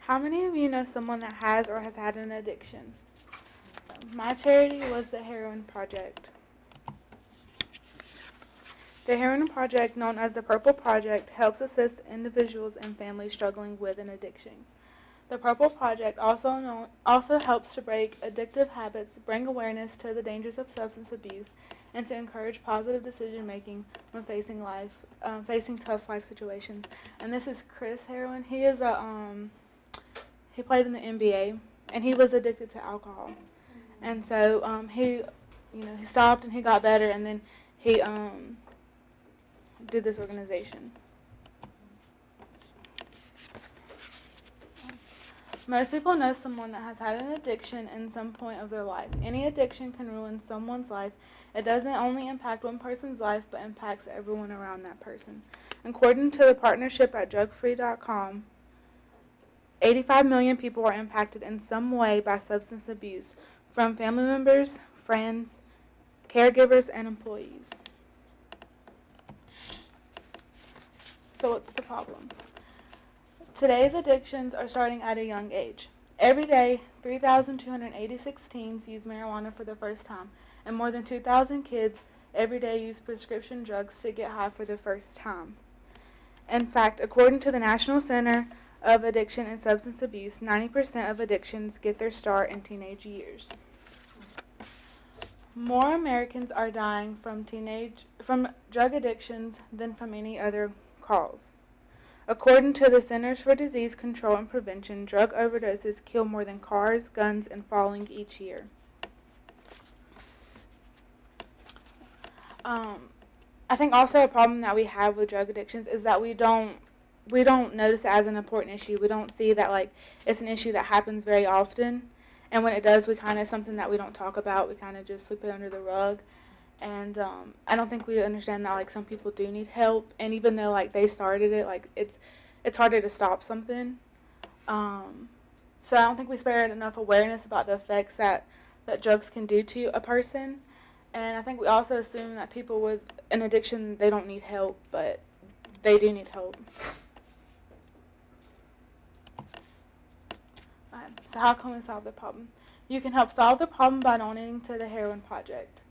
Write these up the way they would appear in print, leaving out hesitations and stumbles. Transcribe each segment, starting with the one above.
How many of you know someone that has or has had an addiction? So, my charity was the Heroin Project. The Heroin Project, known as the Purple Project, helps assist individuals and families struggling with an addiction. The Purple Project also helps to break addictive habits, bring awareness to the dangers of substance abuse, and to encourage positive decision making when facing tough life situations. And this is Chris Heroin. He played in the NBA, and he was addicted to alcohol. And so he stopped and he got better, and then he did this organization. Most people know someone that has had an addiction in some point of their life. Any addiction can ruin someone's life. It doesn't only impact one person's life, but impacts everyone around that person. According to the partnership at drugfree.com, 85 million people are impacted in some way by substance abuse, from family members, friends, caregivers, and employees. So what's the problem? Today's addictions are starting at a young age. Every day, 3,286 teens use marijuana for the first time, and more than 2,000 kids every day use prescription drugs to get high for the first time. In fact, according to the National Center of Addiction and Substance Abuse, 90% of addictions get their start in teenage years. More Americans are dying from drug addictions than from any other cause. According to the Centers for Disease Control and Prevention, drug overdoses kill more than cars, guns, and falling each year. I think also a problem that we have with drug addictions is that we don't notice it as an important issue. We don't see that it's an issue that happens very often, and when it does, it's something that we don't talk about. We kind of just sweep it under the rug. And I don't think we understand that some people do need help, and even though they started it, it's harder to stop something. So I don't think we spread enough awareness about the effects that drugs can do to a person. And I think we also assume that people with an addiction, they don't need help, but they do need help. Alright, so how can we solve the problem? You can help solve the problem by donating to the Heroin Project.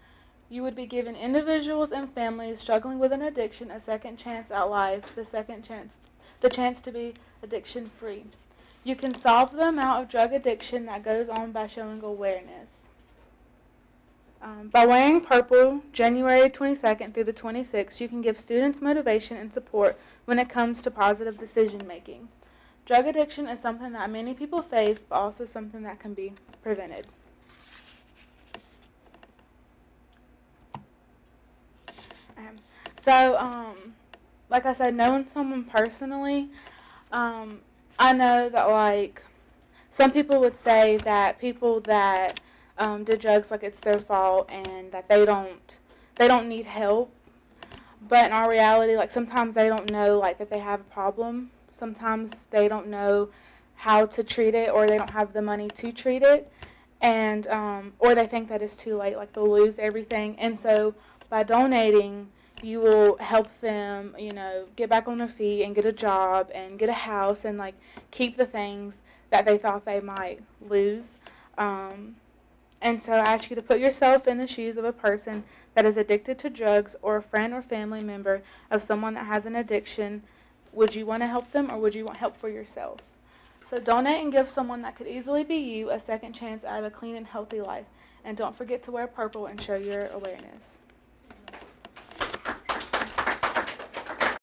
You would be giving individuals and families struggling with an addiction a second chance at life, the chance to be addiction-free. You can solve the amount of drug addiction that goes on by showing awareness. By wearing purple, January 22nd through the 26th, you can give students motivation and support when it comes to positive decision-making. Drug addiction is something that many people face, but also something that can be prevented. So, like I said, knowing someone personally, I know that some people would say that people that did drugs, it's their fault and that they don't need help. But in our reality, sometimes they don't know that they have a problem. Sometimes they don't know how to treat it, or they don't have the money to treat it, and or they think that it's too late, they'll lose everything. And so by donating, you will help them, get back on their feet and get a job and get a house and keep the things that they thought they might lose. And so I ask you to put yourself in the shoes of a person that is addicted to drugs, or a friend or family member of someone that has an addiction. Would you want to help them, or would you want help for yourself? So donate and give someone that could easily be you a second chance at a clean and healthy life. And don't forget to wear purple and show your awareness.